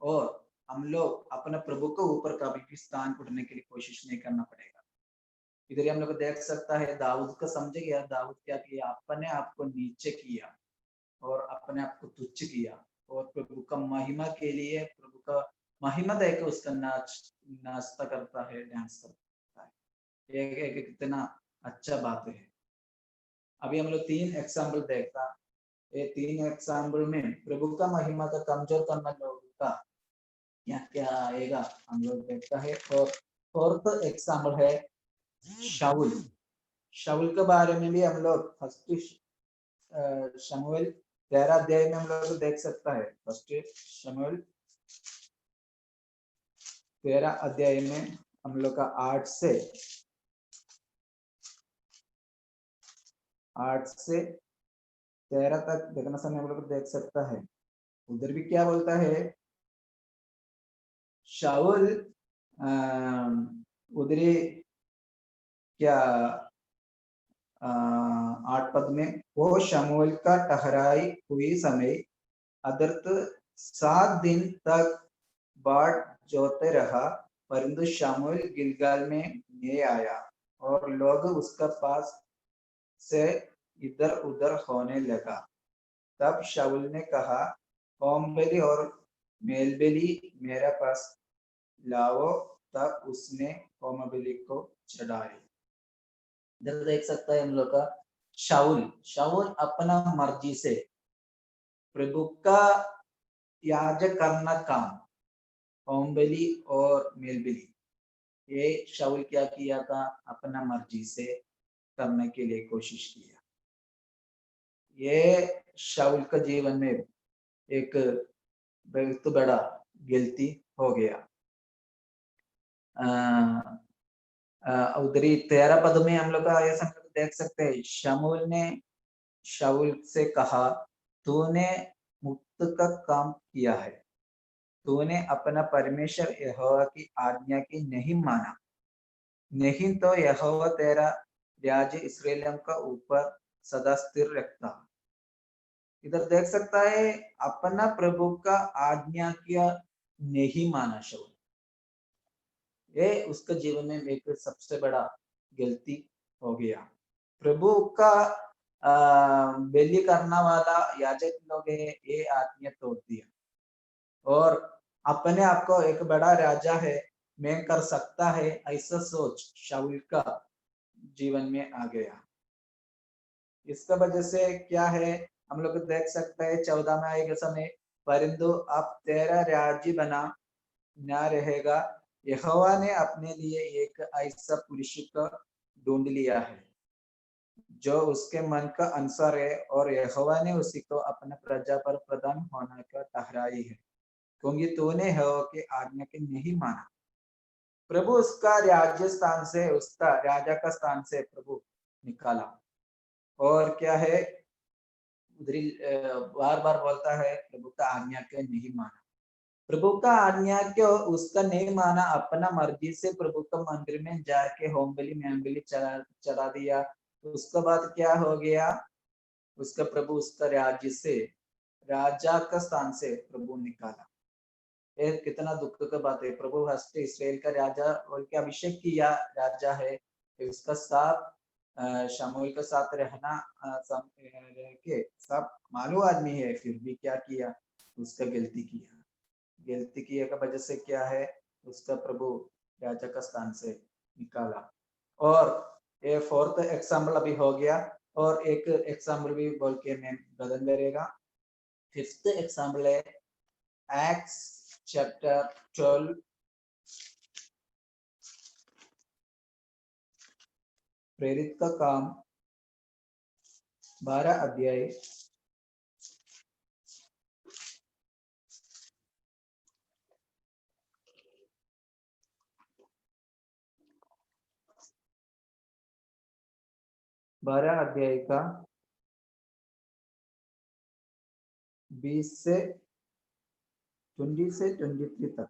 और हम लोग अपने प्रभु के ऊपर कभी भी स्थान उठने के लिए कोशिश नहीं करना पड़ेगा। इधर हम लोग देख सकता है दाऊद का समझ गया, दाऊद क्या किया, अपने आप को नीचे किया और अपने आप को तुच्छ किया, और प्रभु का महिमा के लिए, प्रभु का महिमा देकर उसका नाश्ता करता है, डांस करता है। ये कितना अच्छा बात है। अभी हम लोग 3 एग्जाम्पल देखा। ये 3 एग्जाम्पल में प्रभु का महिमा का कमजोर करना लोगों का क्या क्या आएगा हम लोग देखता है। और फोर्थ एग्जाम्पल है शाऊल। शाऊल के बारे में भी हम लोग फर्स्ट शमूएल 13 अध्याय में हम लोग देख सकता है। फर्स्ट शमूएल 13 अध्याय में हम लोग का 8 से 13 तक देखना समय हम लोग देख सकता है। उधर भी क्या बोलता है शाऊल उधरी क्या 8 पद में वो शमूएल का ठहराई हुई समय अदर्थ 7 दिन तक बाट जोते रहा, परंतु शमूएल गिलगाल में नहीं आया और लोग उसका पास से इधर उधर होने लगा। तब शाऊल ने कहा, होम बलि और मेल बलि मेरे पास लाओ। तब उसने होम बलि को चढ़ाई। इधर देख सकता है हम लोग का शाऊल अपना मर्जी से प्रभु का याजक करना काम, होम बलि और मेल बलि, ये शाऊल क्या किया था, अपना मर्जी से करने के लिए कोशिश किया। ये शाऊल का जीवन में एक बहुत बड़ा गलती हो गया। उधरी 13 पद में हम लोग का ऐसा देख सकते हैं, शमूएल ने शाऊल से कहा, तूने मुक्त का काम किया है, तूने अपना परमेश्वर यहोवा की आज्ञा की नहीं माना, नहीं तो यहोवा तेरा राज्य इस्राएलियों का ऊपर सदा स्थिर रखता। इधर देख सकता है अपना प्रभु का आज्ञा किया नहीं माना शाऊल। ये उसका जीवन में एक सबसे बड़ा गलती हो गया। प्रभु का बलि करना वाला याजक लोग है, ये आज्ञा तोड़ दिया और अपने आप को एक बड़ा राजा है, मैं कर सकता है, ऐसा सोच शाऊल का जीवन में आ गया। इसका वजह से क्या है हम लोग देख सकते हैं 14 में आएगा समय, परंतु अब तेरा राज्य बना न रहेगा, यहोवा ने अपने लिए एक ऐसा पुरुष को ढूंढ लिया है जो उसके मन का अनुसार है, और यहोवा ने उसी को अपने प्रजा पर प्रधान होने का ठहराई है, क्योंकि तूने यहोवा की आज्ञा के नहीं माना। प्रभु उसका राज्य स्थान से, उसका राजा का स्थान से प्रभु निकाला। और क्या है उधरी बार बार बोलता है प्रभु का आज्ञा के नहीं माना। प्रभु का आज्ञा क्यों उसका नहीं माना, अपना मर्जी से प्रभु का मंदिर में जाके होम बलि मेम बलि चढ़ा दिया। तो उसके बाद क्या हो गया, उसका प्रभु उसका राज्य से, राजा का स्थान से प्रभु निकाला। ये कितना दुख का बात है। प्रभु हस्त इसराइल का राजा और क्या अभिषेक किया राजा है, उसका साथ शमूएल के साथ रहना रह के सब मालूम आदमी है, फिर भी क्या किया, उसका गलती किया। गलती की का वजह से क्या है, उसका प्रभु राजा का स्थान से निकाला। और ये फोर्थ एग्जाम्पल अभी हो गया, और एक एग्जाम्पल भी बोल के मैं बदल करेगा। फिफ्थ एग्जाम्पल है एक्ट्स चैप्टर 12 प्रेरित का काम 12 अध्याय 12 अध्याय का 20 से 23 तक।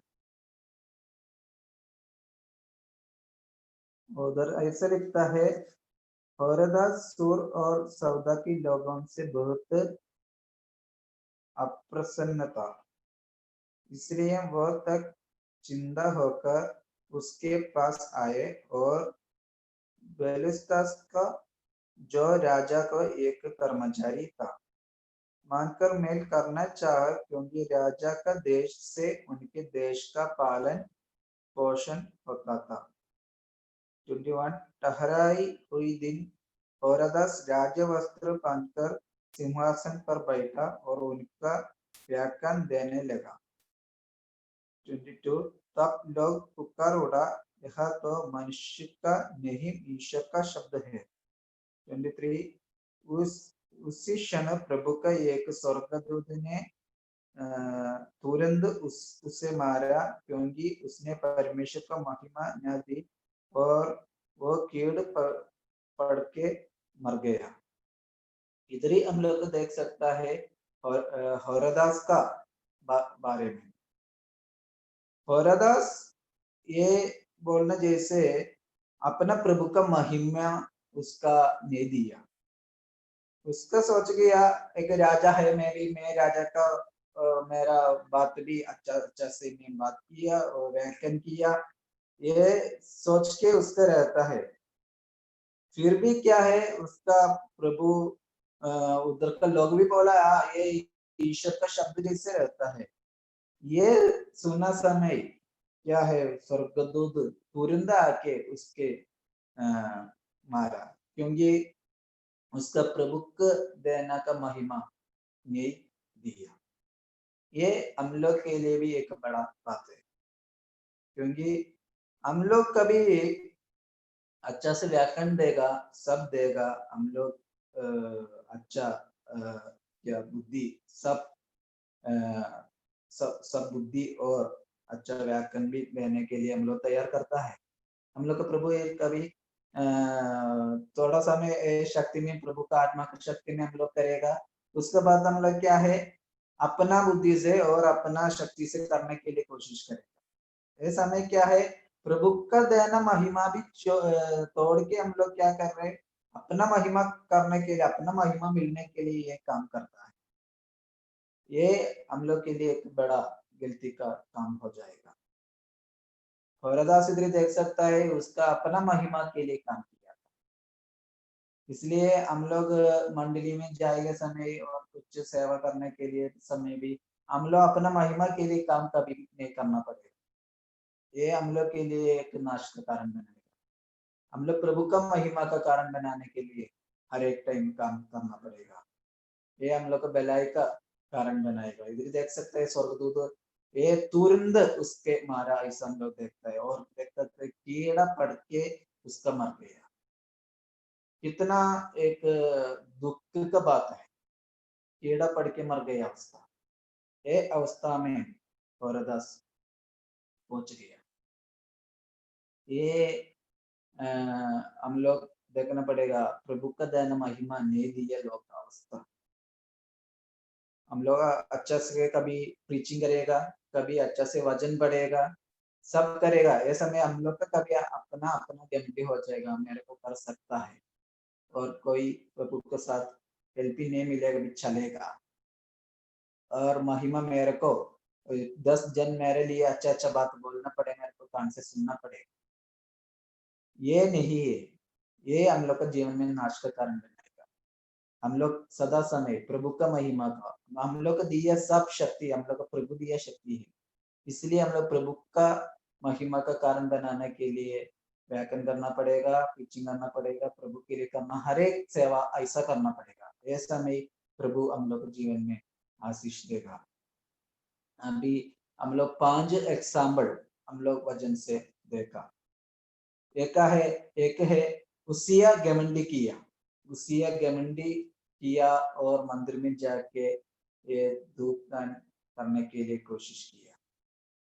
उधर ऐसा लिखता है, होरेदास सूर और सौदा की लोगों से बहुत अप्रसन्न था, इसलिए वह तक चिंता होकर उसके पास आए और बेलिस्तास का, जो राजा का एक कर्मचारी था, मानकर मेल करना चाहा, क्योंकि राजा का देश से उनके देश का पालन पोषण होता था। 21 ठहराई हुई दिन हौरदास राज वस्त्र पहनकर सिंहासन पर बैठा और उनका व्याख्यान देने लगा। 22 तब लोग पुकार उड़ा, यह तो मनुष्य का नहीं ईश्वर का शब्द है। 23 उसी क्षण प्रभु का एक स्वर्गदूत ने तुरंत उसे मारा, क्योंकि उसने परमेश्वर को महिमा न दी, और वो कीड़ पड़ के मर गया। इधर ही हम लोग को देख सकता है और हौरदास का बारे में। हौरदास ये बोलना जैसे अपना प्रभु का महिमा उसका ने दिया, उसका सोच गया एक राजा है, मैं राजा का मेरा बात भी अच्छा अच्छा से मैं बात किया और व्याख्यान किया, ये सोच के उसका रहता है। फिर भी क्या है, उसका प्रभु उधर का लोग भी बोला ये ईश्वर का शब्द जैसे रहता है। ये सुना समय क्या है, स्वर्गदूत तुरंत आके उसके मारा, क्योंकि उसका प्रभु को देना का महिमा नहीं दिया। ये हम लोग के लिए भी एक बड़ा बात है, क्योंकि हम लोग कभी अच्छा से व्याकरण देगा, सब देगा, हम लोग अच्छा क्या बुद्धि सब सब बुद्धि और अच्छा व्याकरण भी लेने के लिए हम लोग तैयार करता है। हम लोग का प्रभु एक कभी थोड़ा सा में शक्ति में प्रभु का आत्मा की शक्ति में हम लोग करेगा, उसके बाद हम लोग क्या है अपना बुद्धि से और अपना शक्ति से करने के लिए कोशिश करेगा। ये समय क्या है, प्रभु का देना महिमा भी तोड़ के हम लोग क्या कर रहे हैं, अपना महिमा करने के लिए, अपना महिमा मिलने के लिए ये काम करता है। ये हम लोग के लिए एक बड़ा गलती का काम हो जाएगा। हौरदास इधर देख सकता है, उसका अपना महिमा के लिए काम किया, इसलिए हम लोग मंडली में जाएगा समय और कुछ सेवा करने के लिए समय भी हम लोग अपना महिमा के लिए काम कभी नहीं करना पड़ेगा। ये हम लोग के लिए एक नाश का कारण बनेगा। हम लोग प्रभु का महिमा का कारण बनाने के लिए हर एक टाइम काम करना पड़ेगा। ये हम लोग को भलाई का कारण बनाएगा। इधर देख सकते हैं स्वर्गदूत ये तुरंत उसके मारा, ऐसा हम लोग देखता है, और देखता है कीड़ा पड़ के उसका मर गया। कितना एक दुख का बात है, कीड़ा पड़ के मर गया उसका। ये अवस्था में हौरदास पहुंच गया। ये हम लोग देखना पड़ेगा, प्रभु का दान महिमा नहीं दिया लोग का अवस्था। हम लोग अच्छा से कभी प्रीचिंग करेगा, कभी अच्छा से वजन बढ़ेगा, सब करेगा, ये समय हम लोग का कभी अपना अपना गैम्पी हो जाएगा, मेरे को कर सकता है, और कोई प्रभु के साथ हेल्प ही नहीं मिलेगा भी चलेगा, और महिमा मेरे को 10 जन मेरे लिए अच्छा अच्छा बात बोलना पड़े, मेरे को कान से सुनना पड़ेगा, ये नहीं है। ये हम लोग का जीवन में नाश का कारण बनेगा। हम लोग सदा समय प्रभु का महिमा का, हम लोग को दिया सब शक्ति हम लोग का प्रभु दिया शक्ति है, इसलिए हम लोग प्रभु का महिमा का कारण बनाने के लिए व्याकरण करना पड़ेगा, प्रीचिंग करना पड़ेगा, प्रभु के लिए करना, हर एक सेवा ऐसा करना पड़ेगा। ऐसा में प्रभु हम लोग को जीवन में आशीष देगा। अभी हम लोग 5 एग्जाम्पल हम लोग वजन से देखा। एक है उसिया घमंडी किया, उसिया घमंडी किया और मंदिर में जाके ये धूपदान करने के लिए कोशिश किया,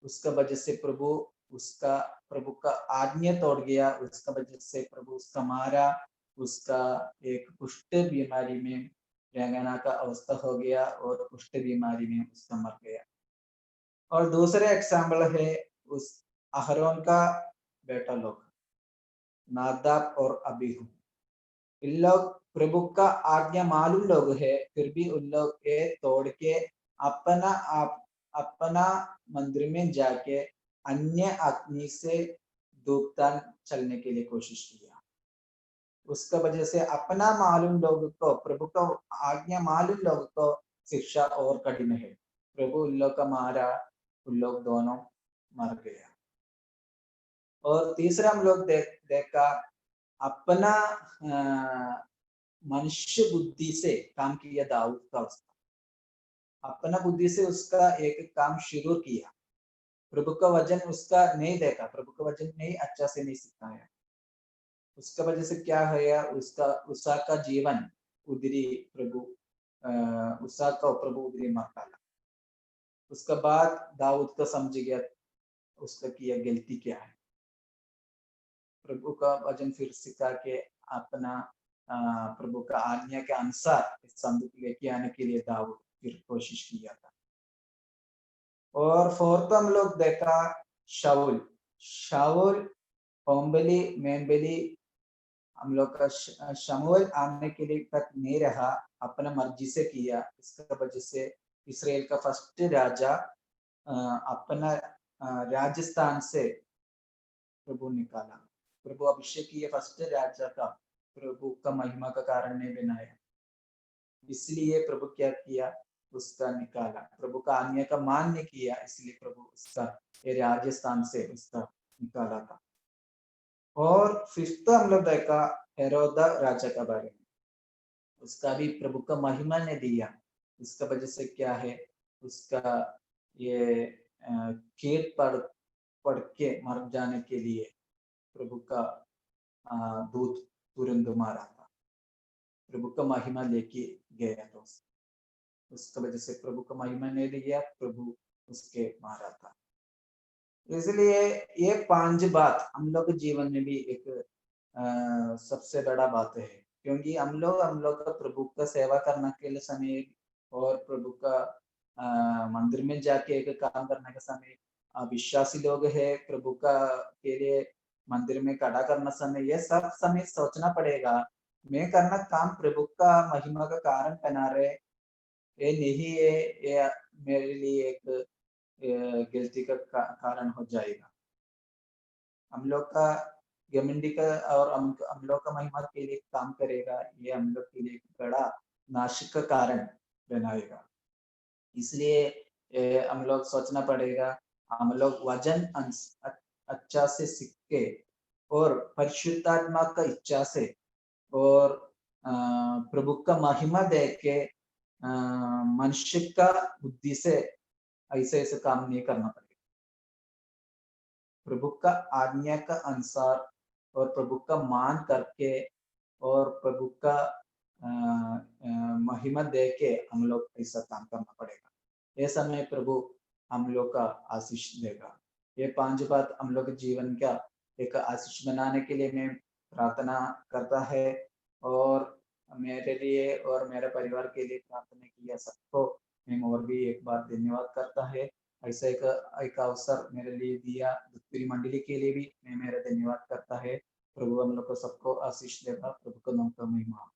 उसका वजह से प्रभु का आज्ञा तोड़ गया, उसका वजह से प्रभु उसका मारा, उसका एक कुष्ठ बीमारी में रेंगना का अवस्था हो गया और कुष्ठ बीमारी में उसका मर गया। और दूसरे एग्जाम्पल है उस अहरोन का बेटा लोग नादाब और अबीहू, इन लोग प्रभु का आज्ञा मालूम लोग है, फिर भी उन लोग ये तोड़ के अपना अपना मंदिर में जाके अन्य अग्नि से धूपदान चलने के लिए कोशिश किया। उसका वजह से अपना मालूम लोगों को, प्रभु को आज्ञा मालूम लोगों को शिक्षा और कठिन है। प्रभु उन लोग का मारा, उन लोग दोनों मर गया। और तीसरा हम लोग देखा अपना मनुष्य बुद्धि से काम किया दाऊद का, उसका अपना बुद्धि से उसका एक काम शुरू किया। प्रभु का वचन उसका नहीं देखा, प्रभु का वचन नहीं अच्छा से नहीं सिखाया। उसका वजह से क्या है, उसका का जीवन उधरी प्रभु उसका का प्रभु उधरी मार डाला। उसके बाद दाऊद को समझ गया उसका किया गलती क्या है। प्रभु का वचन फिर सिखा के अपना प्रभु का आज्ञा के अनुसार संदूक लेके आने के लिए दाऊद फिर कोशिश किया था। और फोर्थ हम लोग देखा शाऊल। शाऊल होमबलि मेमबलि हम लोग का शमूएल आने के लिए तक नहीं रहा, अपना मर्जी से किया। इसका वजह से इसराइल का फर्स्ट राजा अपना राजस्थान से प्रभु निकाला। प्रभु अभिषेक किया फर्स्ट राजा का, प्रभु का महिमा का कारण नहीं बनाया, इसलिए प्रभु क्या किया, उसका निकाला। प्रभु का आज्ञा का मान्य किया, इसलिए प्रभु उसका राजस्थान से उसका निकाला था। और फिफ्थ हम लोग देखा हेरोदा राजा का बारे में। उसका भी प्रभु का महिमा ने दिया। इसका वजह से क्या है, उसका ये खेत पड़ के मर जाने के लिए प्रभु का दूत तुरंत मारा था। प्रभु का महिमा लेके गया था उसका वजह से प्रभु का महिमा नहीं दिया, प्रभु उसके मारा था। इसलिए ये 5 बात हम लोग के जीवन में भी एक सबसे बड़ा बात है, क्योंकि हम लोग का प्रभु का सेवा करने के लिए समय और प्रभु का मंदिर में जाके एक काम करने का समय, विश्वासी लोग है प्रभु का के लिए मंदिर में खड़ा करना समय, ये सब समय सोचना पड़ेगा मैं करना काम प्रभु का महिमा का कारण बना रहे, ये नहीं है ये मेरे लिए एक गलती का कारण हो जाएगा। हम लोग का घमंडी का और हम लोग का महिमा के लिए काम करेगा, ये हम लोग के लिए बड़ा नाशिक का कारण बनाएगा। इसलिए हम लोग सोचना पड़ेगा, हम लोग वचन अच्छा से सीख के और परिशुद्धात्मा का इच्छा से और प्रभु का महिमा देख के मनुष्य का बुद्धि से ऐसे ऐसे काम नहीं करना पड़ेगा। प्रभु का आज्ञा का अनुसार और प्रभु का मान करके और प्रभु का महिमा दे के हम लोग ऐसा काम करना पड़ेगा। ये समय प्रभु हम लोग का आशीष देगा। ये 5 बात हम लोग के जीवन का एक आशीष बनाने के लिए मैं प्रार्थना करता है और मेरे लिए और मेरे परिवार के लिए प्रार्थना किया सबको मैं और भी एक बार धन्यवाद करता है। ऐसा एक अवसर मेरे लिए दिया, पूरी मंडली के लिए भी मैं मेरा धन्यवाद करता है। प्रभु हम लोग को सबको आशीष देगा। प्रभु का नाम का महिमा।